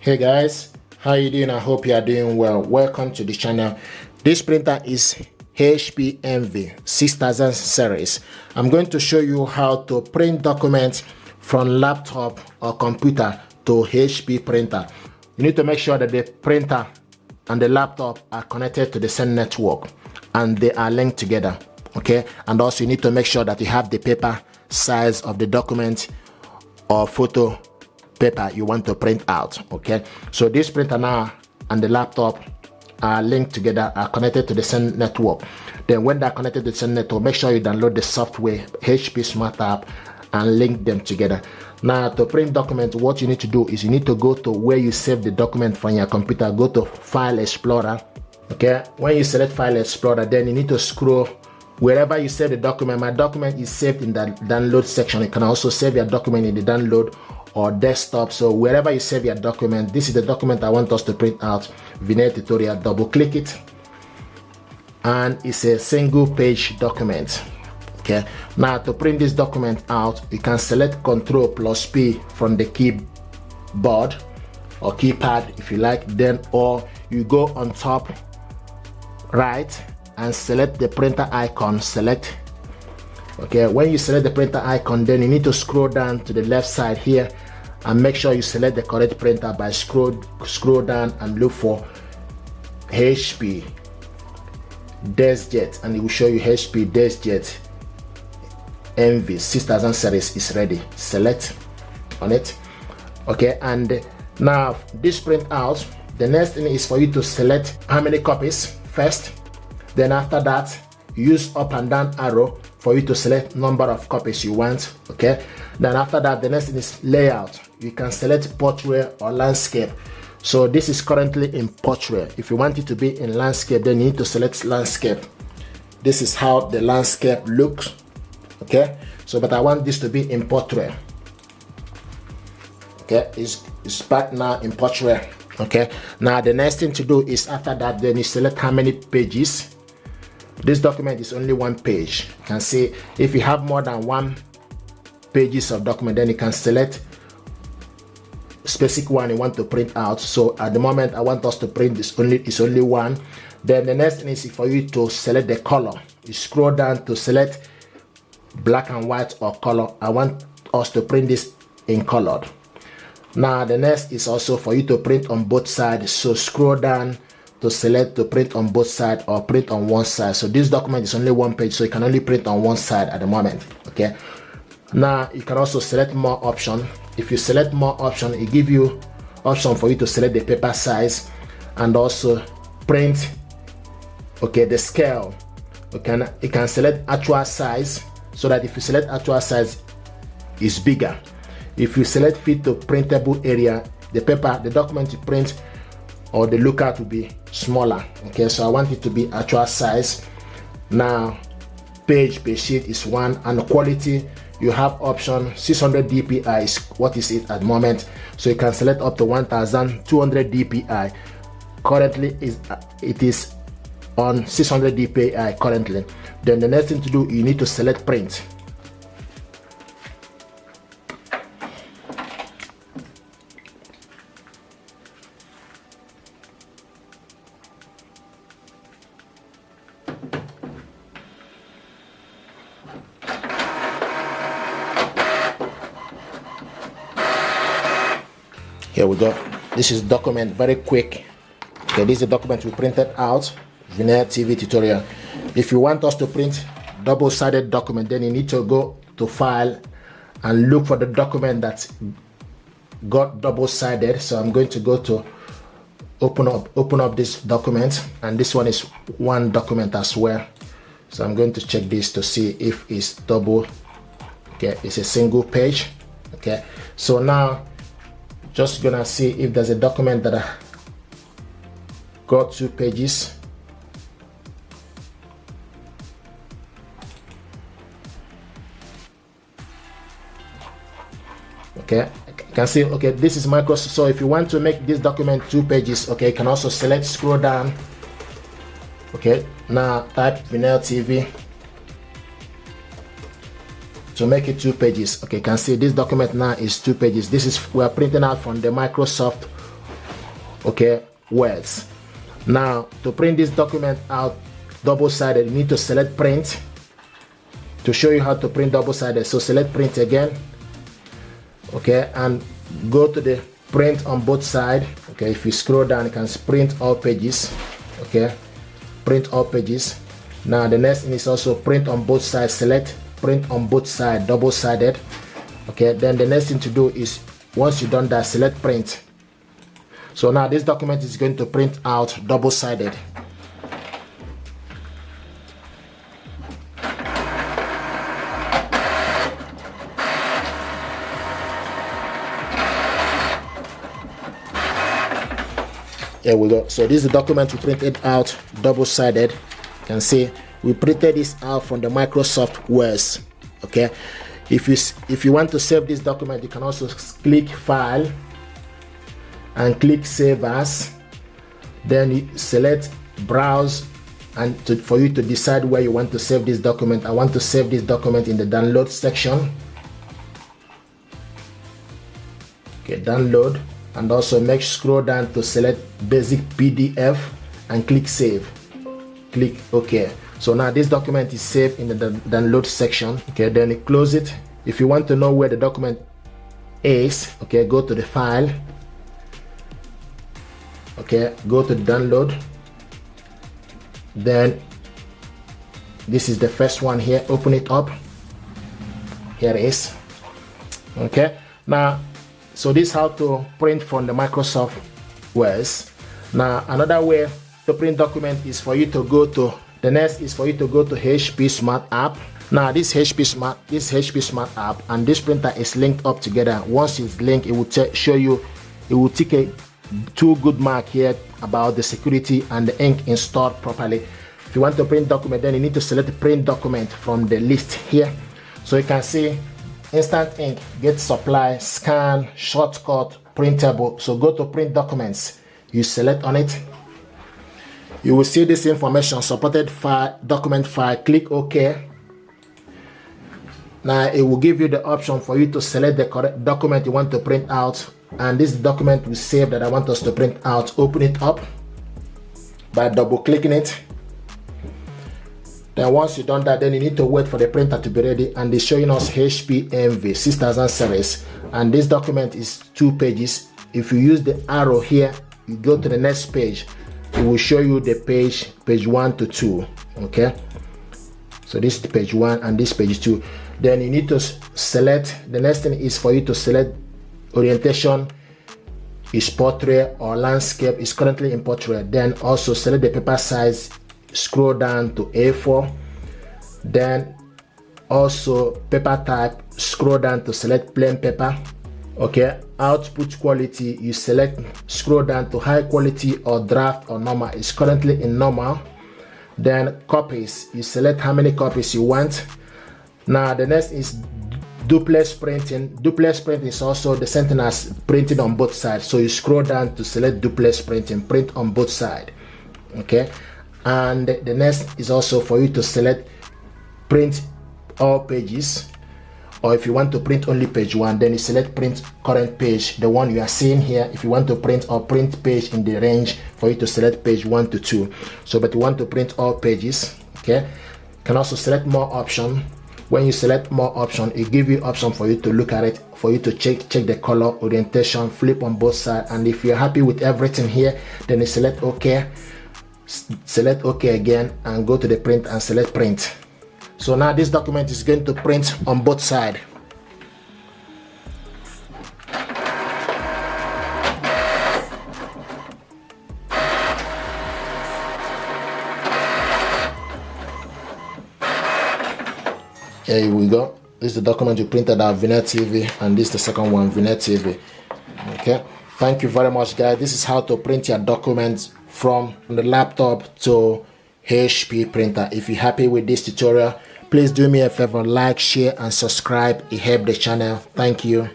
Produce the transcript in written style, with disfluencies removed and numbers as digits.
Hey guys, how you doing? I hope you are doing well. Welcome to the channel. This printer is HP Envy 6000 series. I'm going to show you how to print documents from laptop or computer to HP printer. You need to make sure that the printer and the laptop are connected to the same network and they are linked together. Okay, and also you need to make sure that you have the paper size of the document or photo paper you want to print out. Okay, so this printer now and the laptop are linked together, are connected to the same network. Then when they're connected to the same network, make sure you download the software HP Smart App and link them together. Now to print documents, what you need to do is you need to go to where you save the document from your computer. Go to File Explorer. Okay, when you select File Explorer, then you need to scroll wherever you save the document. My document is saved in the download section. You can also save your document in the download or desktop. So wherever you save your document, this is the document I want us to print out. Vignette tutorial, double click it, and it's a single page document. Okay, now to print this document out, you can select Ctrl+P from the keyboard or keypad if you like, then or you go on top right and select the printer icon. Select. Okay, when you select the printer icon, then you need to scroll down to the left side here and make sure you select the correct printer by scroll down and look for HP DeskJet, and it will show you HP DeskJet Envy 6000 series is ready. Select on it. Okay, and now this print out, the next thing is for you to select how many copies first. Then after that, use up and down arrow for you to select number of copies you want. Okay, then after that, the next thing is layout. You can select portrait or landscape. So this is currently in portrait. If you want it to be in landscape, then you need to select landscape. This is how the landscape looks. Okay, so but I want this to be in portrait. Okay, it's back now in portrait. Okay, now the next thing to do is after that, then you select how many pages. This document is only one page. You can see if you have more than one pages of document, then you can select specific one you want to print out. So at the moment I want us to print this only one. Then the next thing is for you to select the color. You scroll down to select black and white or color. I want us to print this in colored. Now the next is also for you to print on both sides. So scroll down to select to print on both sides or print on one side. So this document is only one page, so you can only print on one side at the moment. Okay, now you can also select more option. If you select more option, it gives you option for you to select the paper size and also print. Okay, the scale. You can select actual size, so that if you select actual size, is bigger. If you select fit to printable area, the paper, the document you print or the lookout will be smaller. Okay, so I want it to be actual size. Now page per sheet is 1, and quality you have option 600 dpi is what is it at the moment, so you can select up to 1200 dpi. Currently it is on 600 dpi currently. Then the next thing to do, you need to select print. Here we go. This is document, very quick. Okay, this is the document we printed out. Vignette TV tutorial. If you want us to print double-sided document, then you need to go to file and look for the document that got double-sided. So I'm going to go to open up this document, and this one is one document as well. So I'm going to check this to see if it's double. Okay, it's a single page. Okay, so now just gonna see if there's a document that got 2 pages. Okay, you can see, okay, this is Microsoft. So if you want to make this document 2 pages, okay, you can also select, scroll down. Okay, now type Vinyl TV to make it 2 pages. Okay, you can see this document now is 2 pages. This is, we are printing out from the Microsoft okay, words. Now to print this document out double-sided, you need to select print. To show you how to print double-sided, so select print again, okay, and go to the print on both sides. Okay, if you scroll down, you can print all pages. Okay, print all pages. Now the next thing is also print on both sides. Select print on both sides, double-sided. Okay, then the next thing to do is, once you've done that, select print. So now this document is going to print out double-sided. Here we go. So this is the document we printed out double-sided. You can see we printed this out from the Microsoft Word. Okay, if you want to save this document, you can also click File and click Save As. Then you select Browse, and for you to decide where you want to save this document. I want to save this document in the download section. Okay, download. And also scroll down to select basic PDF and click save. Click OK. So now this document is saved in the download section. Okay, then you close it. If you want to know where the document is, okay, go to the file. Okay, go to the download. Then this is the first one here. Open it up. Here it is. Okay, now so this is how to print from the Microsoft Word. Now another way to print document is for you to go to, the next is for you to go to HP Smart App. Now this HP Smart App and this printer is linked up together. Once it's linked, it will show you, it will take a 2 good mark here about the security and the ink installed properly. If you want to print document, then you need to select the print document from the list here. So you can see instant ink, get supply, scan, shortcut, printable. So go to print documents, you select on it. You will see this information, supported file, document file, click OK. Now it will give you the option for you to select the correct document you want to print out, and this document we save that I want us to print out. Open it up by double clicking it. Then once you've done that, then you need to wait for the printer to be ready, and it's showing us HP Envy 6000 series, and this document is 2 pages. If you use the arrow here, you go to the next page, it will show you the page 1 to 2. Okay, so this is page 1 and this page 2. Then you need to select, the next thing is for you to select orientation is portrait or landscape. Is currently in portrait. Then also select the paper size, scroll down to A4. Then also paper type, scroll down to select plain paper. Okay, output quality, you select, scroll down to high quality or draft or normal. It's currently in normal. Then copies, you select how many copies you want. Now the next is duplex printing. Duplex print is also the same thing as printing on both sides. So you scroll down to select duplex printing, print on both sides. Okay, and the next is also for you to select print all pages, or if you want to print only page 1, then you select print current page, the one you are seeing here. If you want to print or print page in the range, for you to select page 1 to 2. So but you want to print all pages. Okay, you can also select more option. When you select more option, it gives you option for you to look at it, for you to check the color, orientation, flip on both sides. And if you're happy with everything here, then you select OK. Select OK again and go to the print and select print. So now this document is going to print on both sides. Here we go. This is the document you printed out, Versatility, and this is the second one, Versatility. Okay, thank you very much, guys. This is how to print your documents from the laptop to HP printer. If you're happy with this tutorial, please do me a favor, like, share and subscribe. It helps the channel. Thank you.